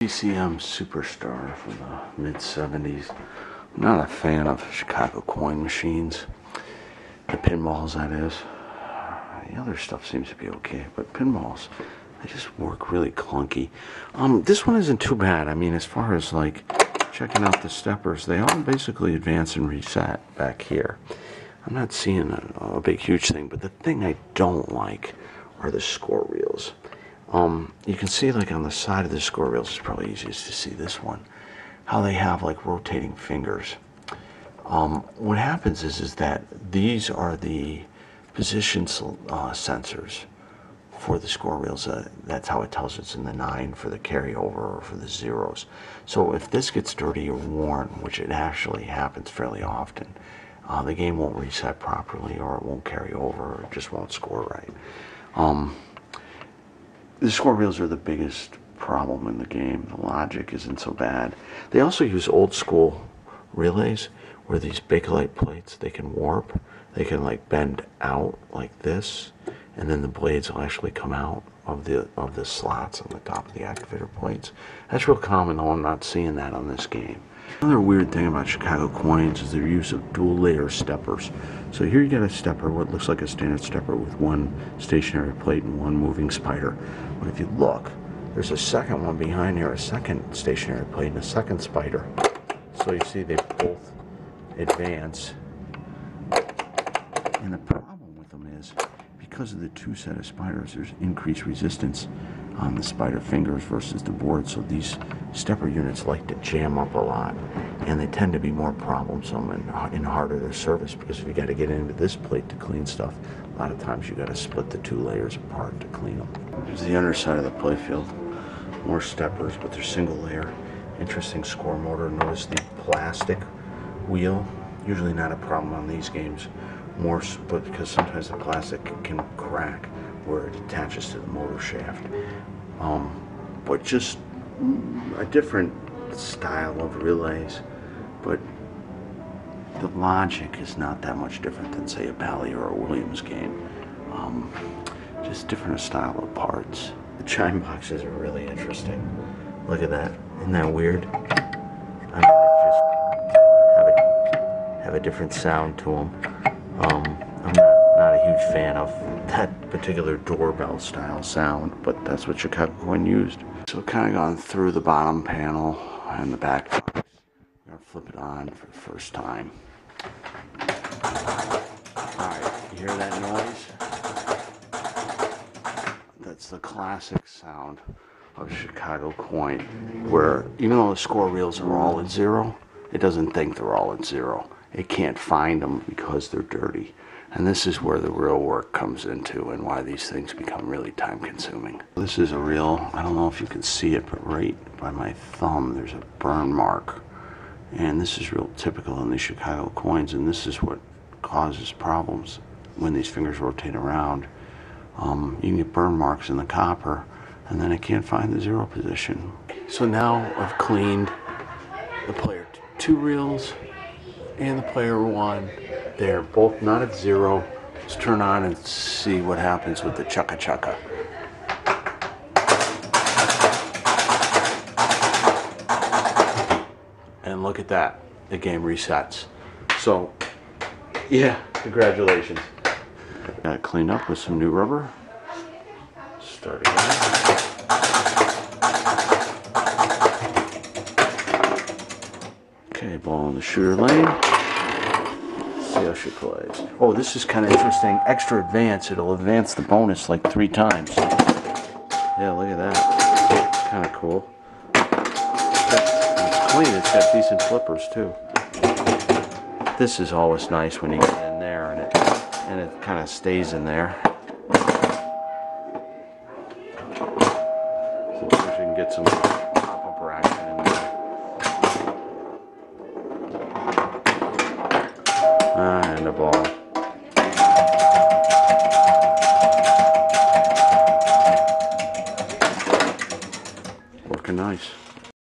CCM Super Star from the mid-70s. I'm not a fan of Chicago coin machines. The pinballs, that is. The other stuff seems to be okay, but pinballs, they just work really clunky. This one isn't too bad. I mean, as far as like checking out the steppers, they all basically advance and reset back here. I'm not seeing a big, huge thing, but the thing I don't like are the score reels. You can see like on the side of the score reels, it's probably easiest to see this one, how they have like rotating fingers. What happens is that these are the position sensors for the score reels. That's how it tells it's in the 9 for the carryover or for the zeros. So if this gets dirty or worn, which it actually happens fairly often, the game won't reset properly, or it won't carry over, or it just won't score right. The score reels are the biggest problem in the game. The logic isn't so bad. They also use old school relays where these Bakelite plates, they can warp. They can like bend out like this, and then the blades will actually come out of the slots on the top of the activator plates. That's real common, though I'm not seeing that on this game. Another weird thing about Chicago coins is their use of dual layer steppers. So here you got a stepper, what looks like a standard stepper with one stationary plate and one moving spider. But if you look, there's a second one behind here, a second stationary plate and a second spider. So you see they both advance. And the problem with them is, because of the two set of spiders, there's increased resistance on the spider fingers versus the board, so these stepper units like to jam up a lot, and they tend to be more problemsome and harder to service, because if you got to get into this plate to clean stuff, a lot of times you got to split the two layers apart to clean them. Here's the underside of the playfield. More steppers, but they're single layer. Interesting score motor. Notice the plastic wheel. Usually not a problem on these games. More, but because sometimes the plastic can crack where it attaches to the motor shaft. But just a different style of relays, but the logic is not that much different than, say, a Bally or a Williams game. Just different style of parts. The chime boxes are really interesting. Look at that. Isn't that weird? I mean, they just have a different sound to them. I'm not a huge fan of that particular doorbell style sound, but that's what Chicago Coin used. So kind of gone through the bottom panel and the back box. I'm going to flip it on for the first time. Alright, you hear that noise? That's the classic sound of Chicago Coin, where even though the score reels are all at 0, it doesn't think they're all at 0. It can't find them because they're dirty. And this is where the real work comes into, and why these things become really time consuming. This is a real, I don't know if you can see it, but right by my thumb there's a burn mark. And this is real typical in these Chicago coins, and this is what causes problems when these fingers rotate around. You can get burn marks in the copper, and then it can't find the 0 position. So now I've cleaned the player 2 reels and the player 1. They're both not at 0. Let's turn on and see what happens with the chukka chukka. And look at that, the game resets. So, yeah, congratulations. Got it cleaned up with some new rubber. Start again. Okay, ball in the shooter lane. See how she plays. Oh, this is kind of interesting. Extra advance. It'll advance the bonus like 3 times. Yeah, look at that. Kind of cool. It's clean. It's got decent flippers too. This is always nice when you get in there and it kind of stays in there. So you can get some pop-up action in there. And the ball.